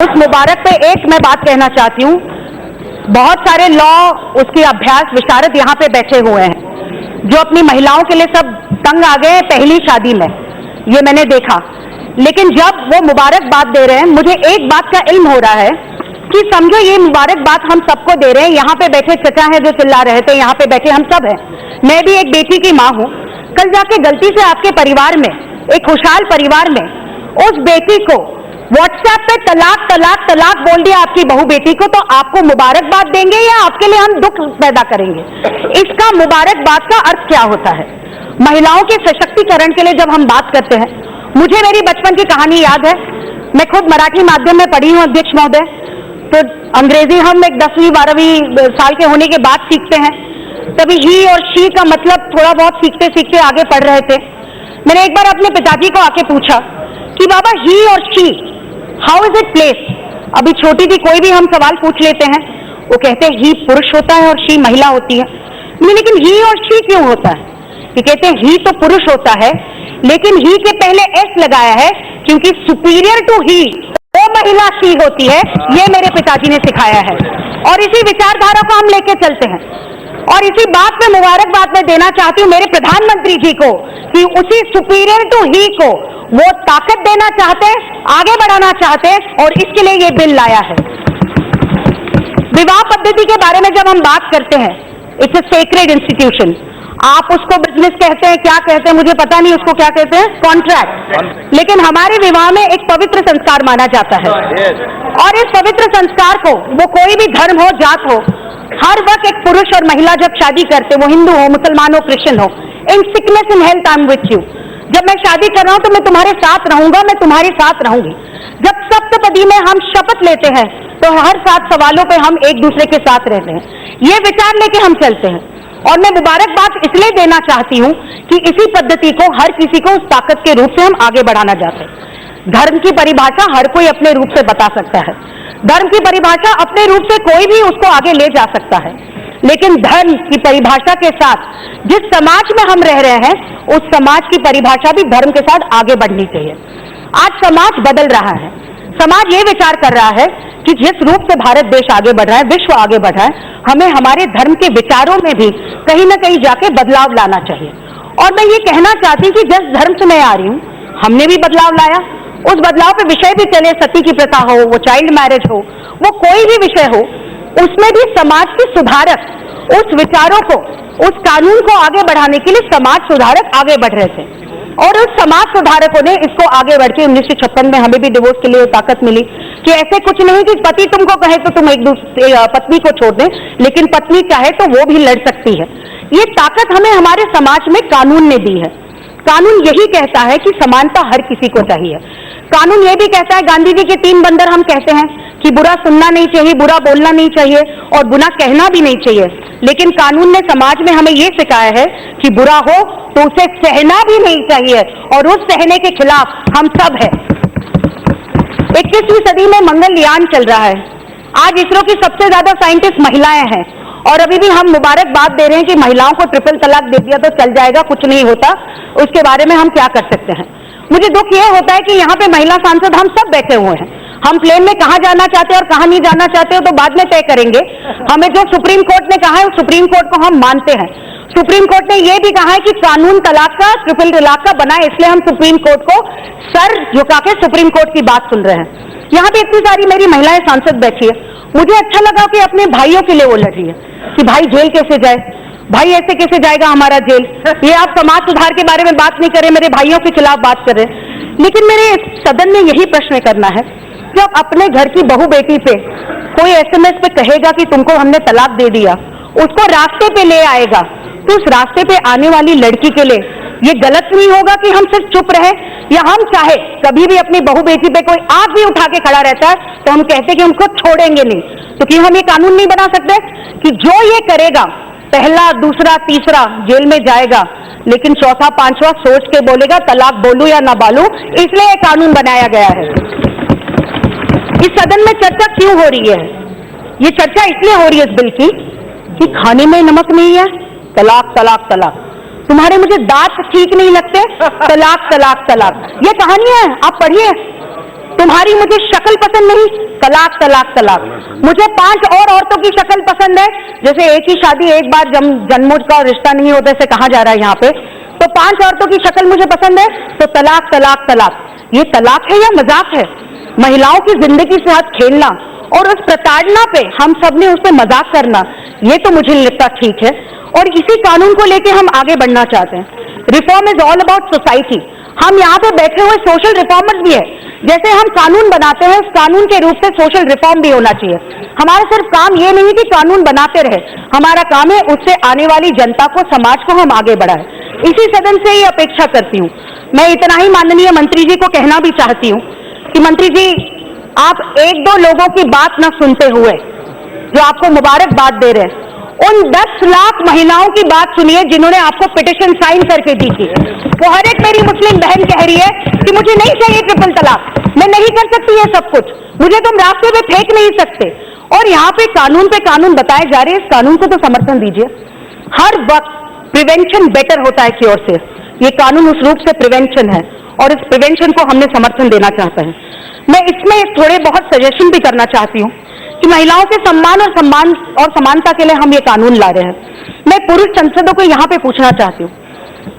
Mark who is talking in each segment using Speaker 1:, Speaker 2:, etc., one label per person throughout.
Speaker 1: इस मुबारक पे एक मैं बात कहना चाहती हूँ। बहुत सारे लॉ उसके अभ्यास विशारद यहाँ पे बैठे हुए हैं जो अपनी महिलाओं के लिए सब तंग आ गए पहली शादी में, ये मैंने देखा। लेकिन जब वो मुबारक बात दे रहे हैं, मुझे एक बात का इल्म हो रहा है कि समझो ये मुबारक बात हम सबको दे रहे हैं। यहाँ पे बैठे चचा हैं जो चिल्ला रहे थे, यहाँ पे बैठे हम सब हैं, मैं भी एक बेटी की माँ हूँ। कल जाके गलती से आपके परिवार में, एक खुशहाल परिवार में, उस बेटी को व्हाट्सएप पे तलाक तलाक तलाक बोल दिया आपकी बहू बेटी को, तो आपको मुबारकबाद देंगे या आपके लिए हम दुख पैदा करेंगे? इसका मुबारकबाद का अर्थ क्या होता है? महिलाओं के सशक्तिकरण के लिए जब हम बात करते हैं, मुझे मेरी बचपन की कहानी याद है। मैं खुद मराठी माध्यम में पढ़ी हूँ अध्यक्ष महोदय, तो अंग्रेजी हम एक 10वीं 12वीं साल के होने के बाद सीखते हैं। तभी ही और शी का मतलब थोड़ा बहुत सीखते सीखते आगे पढ़ रहे थे। मैंने एक बार अपने पिताजी को आके पूछा कि बाबा ही और she how is it place? अभी छोटी थी, कोई भी हम सवाल पूछ लेते हैं, वो कहते हैं ही पुरुष होता है और शी महिला होती है। लेकिन ही और शी क्यों होता है? ये कहते हैं ही तो पुरुष होता है, लेकिन ही के पहले एस लगाया है क्योंकि सुपीरियर टू ही वो महिला शी होती है। ये मेरे पिताजी ने सिखाया है और इसी विचारधारा को हम लेके चलते हैं। और इसी बात पे मुबारकबाद मैं देना चाहती हूँ मेरे प्रधानमंत्री जी को कि उसी सुपीरियर टू ही को वो ताकत देना चाहते हैं, आगे बढ़ाना चाहते हैं, और इसके लिए ये बिल लाया है। विवाह पद्धति के बारे में जब हम बात करते हैं, इट्स अ सेक्रेड इंस्टीट्यूशन। आप उसको बिजनेस कहते हैं, क्या कहते हैं मुझे पता नहीं, उसको क्या कहते हैं, कॉन्ट्रैक्ट। लेकिन हमारे विवाह में एक पवित्र संस्कार माना जाता है और इस पवित्र संस्कार को, वो कोई भी धर्म हो, जात हो, हर वक्त एक पुरुष और महिला जब शादी करते, वो हिंदू हो, मुसलमान हो, क्रिश्चियन हो, in sickness in health I am with you. जब मैं शादी कर रहा हूं तो मैं तुम्हारे साथ रहूंगा, मैं तुम्हारे साथ रहूंगी। जब सप्तपदी में हम शपथ लेते हैं तो हर 7 सवालों पे हम एक दूसरे के साथ रहते हैं। ये विचार लेके हम चलते हैं और मैं मुबारकबाद इसलिए देना चाहती हूं कि इसी पद्धति को हर किसी को उस ताकत के रूप से हम आगे बढ़ाना चाहते हैं। धर्म की परिभाषा हर कोई अपने रूप से बता सकता है, धर्म की परिभाषा अपने रूप से कोई भी उसको आगे ले जा सकता है, लेकिन धर्म की परिभाषा के साथ जिस समाज में हम रह रहे हैं, उस समाज की परिभाषा भी धर्म के साथ आगे बढ़नी चाहिए। आज समाज बदल रहा है, समाज ये विचार कर रहा है कि जिस रूप से भारत देश आगे बढ़ रहा है, विश्व आगे बढ़ रहा है, हमें हमारे धर्म के विचारों में भी कहीं ना कहीं जाके बदलाव लाना चाहिए। और मैं ये कहना चाहती हूँ कि जिस धर्म से मैं आ रही हूँ, हमने भी बदलाव लाया। उस बदलाव पे विषय भी चले, सती की प्रथा हो, वो चाइल्ड मैरिज हो, वो कोई भी विषय हो, उसमें भी समाज के सुधारक उस विचारों को, उस कानून को आगे बढ़ाने के लिए समाज सुधारक आगे बढ़ रहे थे और उस समाज सुधारकों ने इसको आगे बढ़ के 1956 में हमें भी डिवोर्स के लिए ताकत मिली कि ऐसे कुछ नहीं कि पति तुमको कहे तो तुम एक दूसरे पत्नी को छोड़ दें, लेकिन पत्नी चाहे तो वो भी लड़ सकती है। ये ताकत हमें हमारे समाज में कानून ने दी है। कानून यही कहता है कि समानता हर किसी को चाहिए। कानून ये भी कहता है, गांधी जी के 3 बंदर हम कहते हैं कि बुरा सुनना नहीं चाहिए, बुरा बोलना नहीं चाहिए और बुरा कहना भी नहीं चाहिए। लेकिन कानून ने समाज में हमें ये सिखाया है कि बुरा हो तो उसे सहना भी नहीं चाहिए और उस सहने के खिलाफ हम सब हैं। 21वीं सदी में मंगलयान चल रहा है। आज इसरो की सबसे ज्यादा साइंटिस्ट महिलाएं हैं और अभी भी हम मुबारकबाद दे रहे हैं कि महिलाओं को ट्रिपल तलाक दे दिया तो चल जाएगा, कुछ नहीं होता, उसके बारे में हम क्या कर सकते हैं। मुझे दुख ये होता है कि यहाँ पे महिला सांसद हम सब बैठे हुए हैं। हम प्लेन में कहाँ जाना चाहते हैं और कहाँ नहीं जाना चाहते हो तो बाद में तय करेंगे। हमें जो सुप्रीम कोर्ट ने कहा है, सुप्रीम कोर्ट को हम मानते हैं। सुप्रीम कोर्ट ने यह भी कहा है कि कानून तलाक का, ट्रिपल तलाक का बना है, इसलिए हम सुप्रीम कोर्ट को सर झुका के सुप्रीम कोर्ट की बात सुन रहे हैं। यहाँ पे इतनी सारी मेरी महिलाएं सांसद बैठी है, मुझे अच्छा लगा कि अपने भाइयों के लिए वो लड़ रही है कि भाई जेल कैसे जाए, भाई ऐसे कैसे जाएगा हमारा जेल। ये आप समाज सुधार के बारे में बात नहीं करें, मेरे भाइयों के खिलाफ बात कर रहे हैं। लेकिन मेरे सदन में यही प्रश्न करना है, जब अपने घर की बहू बेटी पे कोई SMS पे कहेगा कि तुमको हमने तलाक दे दिया, उसको रास्ते पे ले आएगा, तो उस रास्ते पे आने वाली लड़की के लिए ये गलत नहीं होगा कि हम सिर्फ चुप रहे, या हम चाहे कभी भी अपनी बहू बेटी पे कोई आग भी उठा के खड़ा रहता है तो हम कहते कि हमको छोड़ेंगे नहीं। तो क्यों हम ये कानून नहीं बना सकते कि जो ये करेगा पहला, दूसरा, तीसरा जेल में जाएगा, लेकिन चौथा, 5वां सोच के बोलेगा तलाक बोलूं या ना बोलूं, इसलिए ये कानून बनाया गया है। इस सदन में चर्चा क्यों हो रही है? ये चर्चा इसलिए हो रही है इस बिल की कि खाने में नमक नहीं है, तलाक तलाक तलाक, तुम्हारे मुझे दांत ठीक नहीं लगते, तलाक तलाक तलाक, ये कहानियां हैं, आप पढ़िए। तुम्हारी मुझे शक्ल पसंद नहीं, तलाक तलाक तलाक। मुझे 5 और औरतों की शक्ल पसंद है, जैसे एक ही शादी एक बार जन्मों का रिश्ता नहीं होता, ऐसे कहा जा रहा है यहाँ पे, तो 5 औरतों की शक्ल मुझे पसंद है, तो तलाक तलाक तलाक। ये तलाक है या मजाक है? महिलाओं की जिंदगी से हाथ खेलना और उस प्रताड़ना पे हम सब ने उस पर मजाक करना, ये तो मुझे नहीं लगता ठीक है। और इसी कानून को लेके हम आगे बढ़ना चाहते हैं। Reform is all about society. हम यहाँ पे बैठे हुए सोशल रिफॉर्मर्स भी है। जैसे हम कानून बनाते हैं, उस कानून के रूप से सोशल रिफॉर्म भी होना चाहिए। हमारा सिर्फ काम ये नहीं कि कानून बनाते रहे, हमारा काम है उससे आने वाली जनता को, समाज को हम आगे बढ़ाएं। इसी सदन से ही अपेक्षा करती हूँ। मैं इतना ही माननीय मंत्री जी को कहना भी चाहती हूँ कि मंत्री जी, आप 1-2 लोगों की बात न सुनते हुए जो आपको मुबारकबाद दे रहे हैं, उन 10 लाख महिलाओं की बात सुनिए जिन्होंने आपको पिटिशन साइन करके दी थी। वो हर एक मेरी मुस्लिम बहन कह रही है कि मुझे नहीं चाहिए ट्रिपल तलाक, मैं नहीं कर सकती ये सब कुछ, मुझे तुम रास्ते पे फेंक नहीं सकते। और यहाँ पे कानून बताए जा रहे हैं, इस कानून को तो समर्थन दीजिए। हर वक्त प्रिवेंशन बेटर होता है क्योर से। ये कानून उस रूप से प्रिवेंशन है और इस प्रिवेंशन को हमने समर्थन देना चाहता है। मैं इसमें थोड़े बहुत सजेशन भी करना चाहती हूँ कि महिलाओं के सम्मान और समानता के लिए हम ये कानून ला रहे हैं। मैं पुरुष सांसदों को यहाँ पे पूछना चाहती हूँ,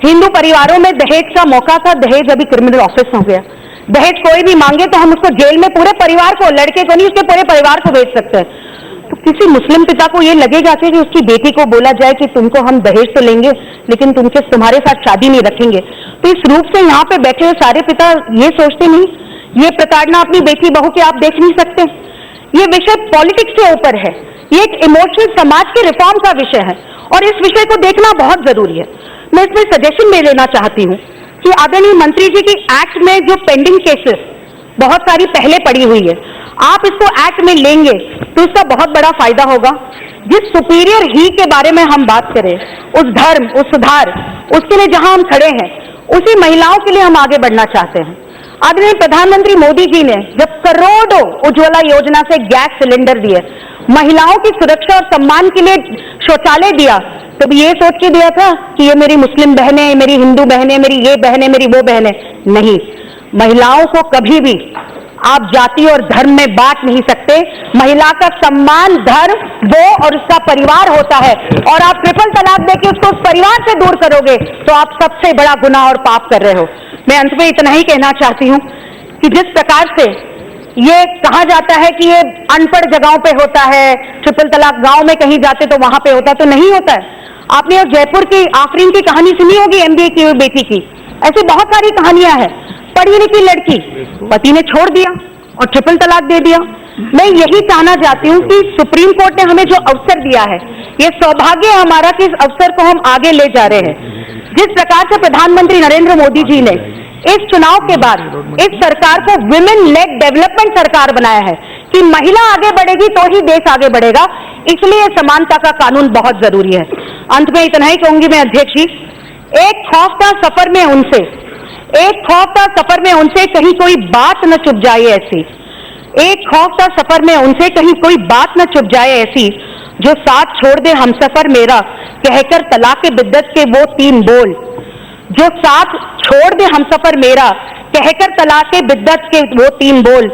Speaker 1: हिंदू परिवारों में दहेज का मौका था, दहेज अभी क्रिमिनल ऑफेंस हो गया। दहेज कोई भी मांगे तो हम उसको जेल में, पूरे परिवार को, लड़के को नहीं उसके पूरे परिवार को भेज सकते हैं। तो किसी मुस्लिम पिता को ये लगेगा कि उसकी बेटी को बोला जाए कि तुमको हम दहेज तो लेंगे लेकिन तुम्हारे साथ शादी नहीं रखेंगे। तो इस रूप से यहाँ पे बैठे हुए सारे पिता ये सोचते नहीं, ये प्रताड़ना अपनी बेटी बहू के आप देख नहीं सकते। ये विषय पॉलिटिक्स से ऊपर है, ये एक इमोशनल समाज के रिफॉर्म का विषय है और इस विषय को देखना बहुत जरूरी है। मैं इसमें सजेशन में लेना चाहती हूँ कि आदरणीय मंत्री जी की एक्ट में जो पेंडिंग केसेस बहुत सारी पहले पड़ी हुई है, आप इसको एक्ट में लेंगे तो इसका बहुत बड़ा फायदा होगा। जिस सुपीरियर ही के बारे में हम बात करें, उस धर्म, उस सुधार, उसके लिए जहां हम खड़े हैं, उसी महिलाओं के लिए हम आगे बढ़ना चाहते हैं। आदरणीय प्रधानमंत्री मोदी जी ने जब करोड़ों उज्ज्वला योजना से गैस सिलेंडर दिए, महिलाओं की सुरक्षा और सम्मान के लिए शौचालय दिया, तब ये सोच के दिया था कि ये मेरी मुस्लिम बहनें, मेरी हिंदू बहनें, मेरी ये बहनें, मेरी वो बहनें? नहीं, महिलाओं को कभी भी आप जाति और धर्म में बांट नहीं सकते। महिला का सम्मान धर्म वो और उसका परिवार होता है, और आप ट्रिपल तलाक देके उसको उस परिवार से दूर करोगे तो आप सबसे बड़ा गुनाह और पाप कर रहे हो। मैं अंत में इतना ही कहना चाहती हूँ कि जिस प्रकार से ये कहा जाता है कि ये अनपढ़ जगहों पे होता है, ट्रिपल तलाक गांव में कहीं जाते तो वहां पे होता, तो नहीं होता है। आपने जयपुर की आफरीन की कहानी सुनी होगी, MBA की हुई बेटी की, ऐसी बहुत सारी कहानियां हैं। पढ़ी लिखी लड़की, पति ने छोड़ दिया और ट्रिपल तलाक दे दिया। मैं यही कहना चाहती हूँ कि सुप्रीम कोर्ट ने हमें जो अवसर दिया है, ये सौभाग्य है हमारा कि इस अवसर को हम आगे ले जा रहे हैं। जिस प्रकार से प्रधानमंत्री नरेंद्र मोदी जी ने इस चुनाव के बाद इस सरकार को विमेन लेड डेवलपमेंट सरकार बनाया है कि महिला आगे बढ़ेगी तो ही देश आगे बढ़ेगा, इसलिए समानता का कानून बहुत जरूरी है। अंत में इतना ही कहूंगी मैं अध्यक्ष जी, एक खौफनाक सफर में उनसे कहीं कोई बात न चुप जाए ऐसी, एक खौफनाक सफर में उनसे कहीं कोई बात न चुप जाए ऐसी, जो साथ छोड़ दे हमसफर मेरा, कहकर तलाक बिद्दत के वो 3 बोल। जो साथ छोड़ दे हमसफर मेरा, कहकर तलाक बिद्दत के वो 3 बोल।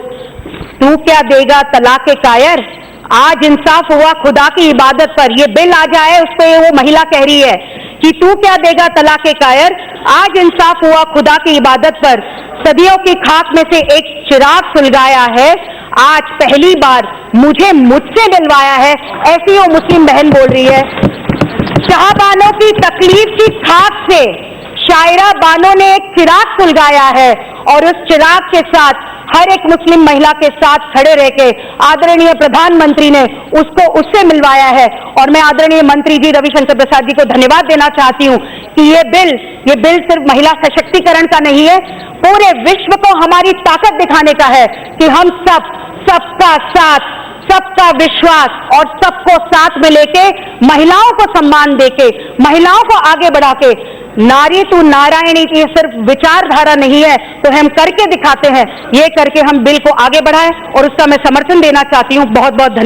Speaker 1: तू क्या देगा तलाक कायर, आज इंसाफ हुआ खुदा की इबादत पर। ये बिल आ जाए उस पर वो महिला कह रही है कि तू क्या देगा तलाक कायर, आज इंसाफ हुआ खुदा की इबादत पर। सदियों की खाक में से एक चिराग सुलगाया है, आज पहली बार मुझसे मिलवाया है, ऐसी वो मुस्लिम बहन बोल रही है। शाहबानों की तकलीफ की खाक से शायरा बानो ने एक चिराग सुलगाया है, और उस चिराग के साथ हर एक मुस्लिम महिला के साथ खड़े रह के आदरणीय प्रधानमंत्री ने उससे मिलवाया है। और मैं आदरणीय मंत्री जी रविशंकर प्रसाद जी को धन्यवाद देना चाहती हूँ कि ये बिल सिर्फ महिला सशक्तिकरण का नहीं है, पूरे विश्व को हमारी ताकत दिखाने का है कि हम सबका साथ, सबका विश्वास और सबको साथ में लेके, महिलाओं को सम्मान देके, महिलाओं को आगे बढ़ा के, नारी तू नारायणी, ये सिर्फ विचारधारा नहीं है तो हम करके दिखाते हैं। ये करके हम बिल को आगे बढ़ाएं और उसका मैं समर्थन देना चाहती हूँ। बहुत बहुत धन्यवाद।